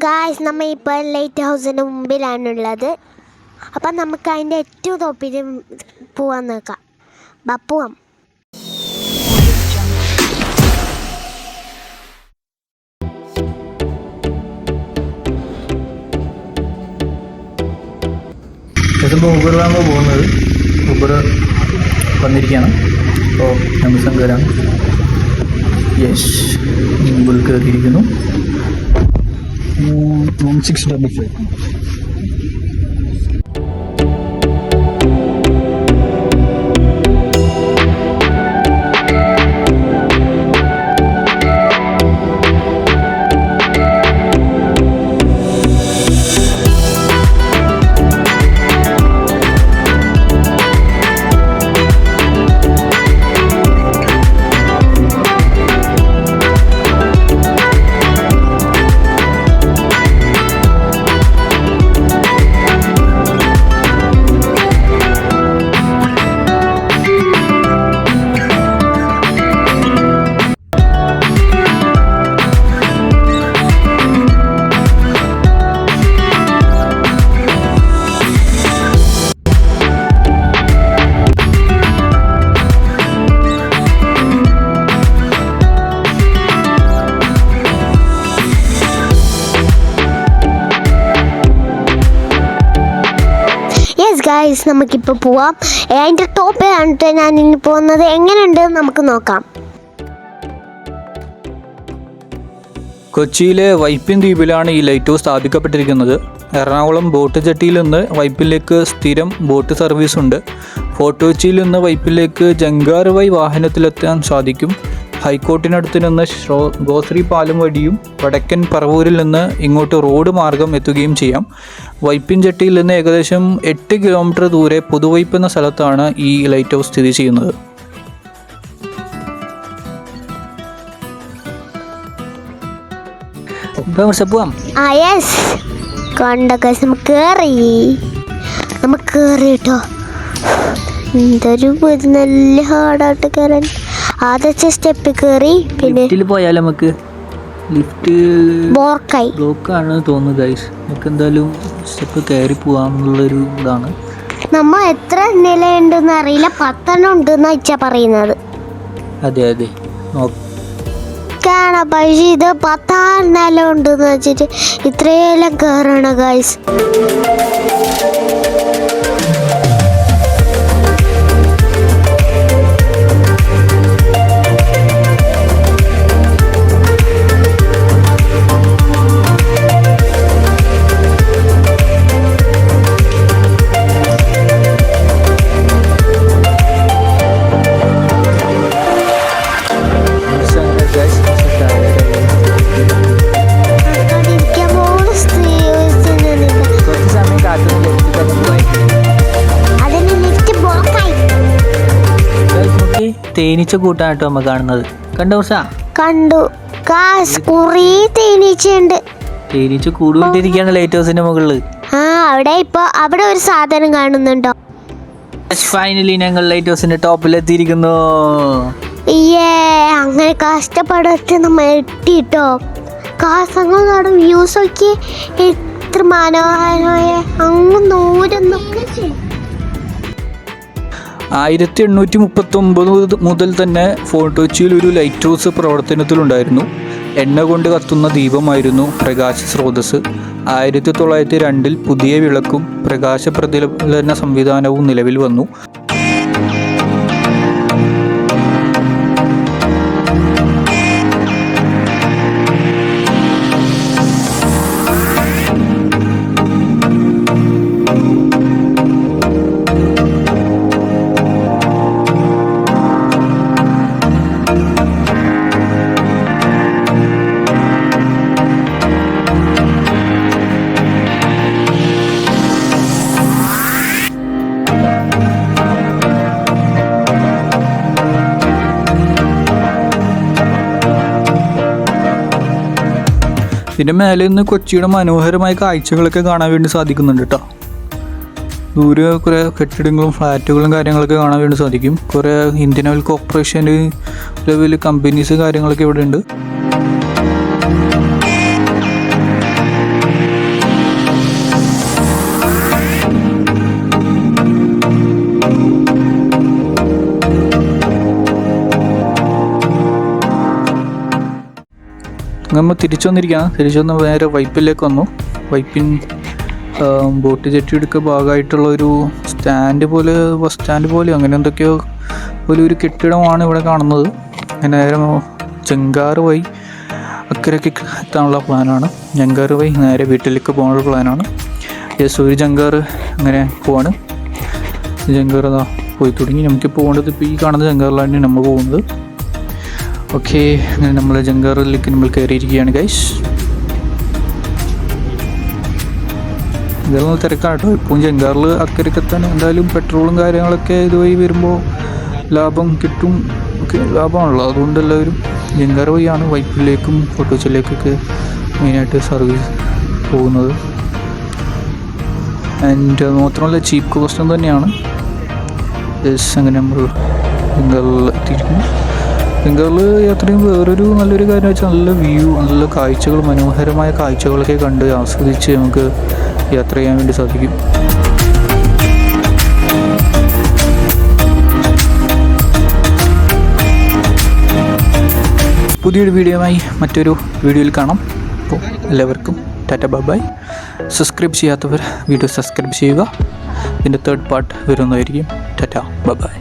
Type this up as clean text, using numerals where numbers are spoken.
Guys നമ്മൾ ഇപ്പോൾ light ഹൗസിന് മുമ്പിലാണുള്ളത്. അപ്പം നമുക്ക് അതിൻ്റെ ഏറ്റവും ടോപ്പിൽ പോവാൻ നോക്കാം. പോവാം. ഊബർ വാങ്ങാൻ പോകുന്നത്. ഊബർ വന്നിരിക്കുകയാണ്. അപ്പോൾ ആമസോൺ കയറാം. Yes, Uber കയറിയിരിക്കുന്നു. 1655. ഗായ്സ് നമുക്കിപ്പോൾ പോവാം. അതിൻ്റെ ടോപ്പ് കണ്ടിട്ട് ഞാൻ ഇനി പോകുന്നത് എങ്ങനെയുണ്ട് നമുക്ക് നോക്കാം. കൊച്ചിയിലെ വൈപ്പിൻ ദ്വീപിലാണ് ഈ ലൈറ്റ് ഹൗസ് സ്ഥാപിക്കപ്പെട്ടിരിക്കുന്നത്. എറണാകുളം ബോട്ട് ജെട്ടിയിൽ നിന്ന് വൈപ്പിലേക്ക് സ്ഥിരം ബോട്ട് സർവീസ് ഉണ്ട്. ഫോർട്ട് കൊച്ചിയിൽ നിന്ന് വൈപ്പിലേക്ക് ജങ്കാർ വഴി വാഹനത്തിലെത്താൻ സാധിക്കും. ഹൈക്കോർട്ടിനടുത്ത് നിന്ന് ഗോശ്രീ പാലം വഴിയും വടക്കൻ പറവൂരിൽ നിന്ന് ഇങ്ങോട്ട് റോഡ് മാർഗം എത്തുകയും ചെയ്യാം. വൈപ്പിൻ ജെട്ടിയിൽ നിന്ന് ഏകദേശം 8 കിലോമീറ്റർ ദൂരെ പുതുവൈപ്പ് എന്ന സ്ഥലത്താണ് ഈ ലൈറ്റ് ഹൗസ് സ്ഥിതി ചെയ്യുന്നത്. നമുക്ക് കേറിട്ടോ. എന്തൊരു നല്ല ഹാർഡായിട്ട് കയറാൻ. ആദ്യത്തെ സ്റ്റെപ്പ് കയറി പിന്നെ പോയാൽ നമുക്ക് ലിഫ്റ്റ് ബ്ലോക്കാണ് തോന്നുന്നു ഗൈസ്. നമുക്ക് എന്തായാലും സ്റ്റെപ്പ് കയറി പോവാന്നുള്ളൊരു ഇതാണ്. നമ്മ എത്ര നിലയുണ്ടെന്ന് അറിയില്ല, 10 ഉണ്ടെന്ന് വെച്ചാ പറയുന്നത്. അതെ കാണാം. പക്ഷേ ഇത് 10 നില ഉണ്ടെന്ന് വെച്ചിട്ട് ഇത്രയെല്ലാം കയറണം ഗൈസ്. തേനീച്ച കൂട്ടാട്ടോ നമ്മ കാണുന്നത്. കണ്ടു കുറേ തേനീച്ചയുണ്ട്. തേനീച്ച കൂടുകൊണ്ടിരിക്കുകയാണ് ലൈറ്റ് ഹൗസിന്റെ മുകളിൽ. അവിടെ ഒരു സാധനം കാണുന്നുണ്ടോ? ഫൈനലി ഞങ്ങൾ ലൈറ്റ് ഹൗസിന്റെ ടോപ്പിൽ എത്തിയിരിക്കുന്നു. അങ്ങനെ കഷ്ടപ്പെടത്ത് നമ്മൾ എത്തിട്ടോ. കാസർഗോഡ് വ്യൂസ് ഒക്കെ എത്ര മനോഹരമായ അങ്ങ് ദൂരന്നൊക്കെ. 1839 മുതൽ തന്നെ ഫോർട്ട് കൊച്ചിയിൽ ഒരു ലൈറ്റ് ഹൗസ് പ്രവർത്തനത്തിലുണ്ടായിരുന്നു. എണ്ണ കൊണ്ട് കത്തുന്ന ദീപമായിരുന്നു പ്രകാശ സ്രോതസ്. 1902 പുതിയ വിളക്കും പ്രകാശ പ്രതിഫലന സംവിധാനവും നിലവിൽ വന്നു. ഇതിൻ്റെ മേലെ നിന്ന് കൊച്ചിയുടെ മനോഹരമായ കാഴ്ചകളൊക്കെ കാണാൻ വേണ്ടി സാധിക്കുന്നുണ്ട് കേട്ടോ. ദൂരെ കുറേ കെട്ടിടങ്ങളും ഫ്ലാറ്റുകളും കാര്യങ്ങളൊക്കെ കാണാൻ വേണ്ടി സാധിക്കും. കുറേ Indian oil corporation level companies കാര്യങ്ങളൊക്കെ ഇവിടെ ഉണ്ട്. നമ്മൾ തിരിച്ചു വന്നിരിക്കുകയാണ്. തിരിച്ചു വന്ന് നേരെ വൈപ്പിലേക്ക് വന്നു. വൈപ്പിൻ ബോട്ട് ജെട്ടിയുടെ ഭാഗമായിട്ടുള്ള ഒരു സ്റ്റാൻഡ് പോലെ, ബസ് സ്റ്റാൻഡ് പോലെ അങ്ങനെ എന്തൊക്കെയോ ഒരു കെട്ടിടമാണ് ഇവിടെ കാണുന്നത്. നേരെ ജങ്കാർ വഴി അക്കരയ്ക്ക് എത്താനുള്ള പ്ലാനാണ്. ജങ്കാർ വഴി നേരെ വീട്ടിലേക്ക് പോകാനുള്ള പ്ലാനാണ്. യെസ്, ഒരു ജങ്കാർ അങ്ങനെ പോവാണ്. ജങ്കാർ അതാ പോയി തുടങ്ങി. നമുക്ക് പോകേണ്ടത് ഇപ്പോൾ ഈ കാണുന്ന ജങ്കാറിലാണ് നമ്മൾ പോകുന്നത്. ഓക്കെ, അങ്ങനെ നമ്മൾ ജങ്കാറിലേക്ക് നമ്മൾ കയറിയിരിക്കുകയാണ് ഗൈസ്. ഇതെല്ലാം തിരക്കാണ് കേട്ടോ. ഇപ്പം ജങ്കാറിൽ അക്കരയ്ക്കെത്താൻ എന്തായാലും പെട്രോളും കാര്യങ്ങളൊക്കെ ഇതുവഴി വരുമ്പോൾ ലാഭം കിട്ടും, ലാഭമാണല്ലോ. അതുകൊണ്ട് എല്ലാവരും ജങ്കാർ വഴിയാണ് വൈപ്പിലേക്കും ഫോർട്ടുകൊച്ചിയിലേക്കൊക്കെ മെയിനായിട്ട് സർവീസ് പോകുന്നത്. ആൻഡ് മാത്രമല്ല ചീപ്പ് കോസ്റ്റും തന്നെയാണ്. യെസ്, അങ്ങനെ നമ്മൾ ബംഗാളിൽ എത്തിയിരിക്കുന്നു. ബംഗാളിൽ യാത്രയും വേറൊരു നല്ലൊരു കാര്യം വെച്ചാൽ നല്ല വ്യൂ, നല്ല കാഴ്ചകൾ, മനോഹരമായ കാഴ്ചകളൊക്കെ കണ്ട് ആസ്വദിച്ച് നമുക്ക് യാത്ര ചെയ്യാൻ വേണ്ടി സാധിക്കും. പുതിയൊരു വീഡിയോയുമായി മറ്റൊരു വീഡിയോയിൽ കാണാം. അപ്പോൾ എല്ലാവർക്കും ടാറ്റ ബൈ ബൈ. സബ്സ്ക്രൈബ് ചെയ്യാത്തവർ വീഡിയോ സബ്സ്ക്രൈബ് ചെയ്യുക. ഇതിൻ്റെ തേർഡ് പാർട്ട് വരുന്നതായിരിക്കും. Tata bye bye.